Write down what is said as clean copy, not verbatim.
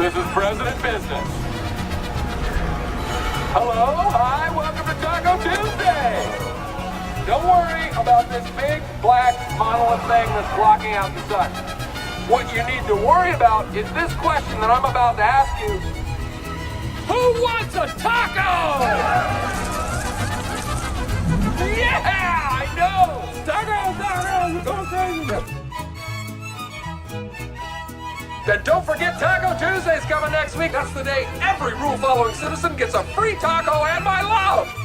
This is President Business. Hello, hi, welcome to Taco Tuesday. Don't worry about this big black monolith thing that's blocking out the sun. What you need to worry about is this question that I'm about to ask you. Who wants a taco? Yeah, I know. Tacos, go crazy. Then don't forget Taco Tuesday's coming next week. That's the day every rule-following citizen gets a free taco and my love.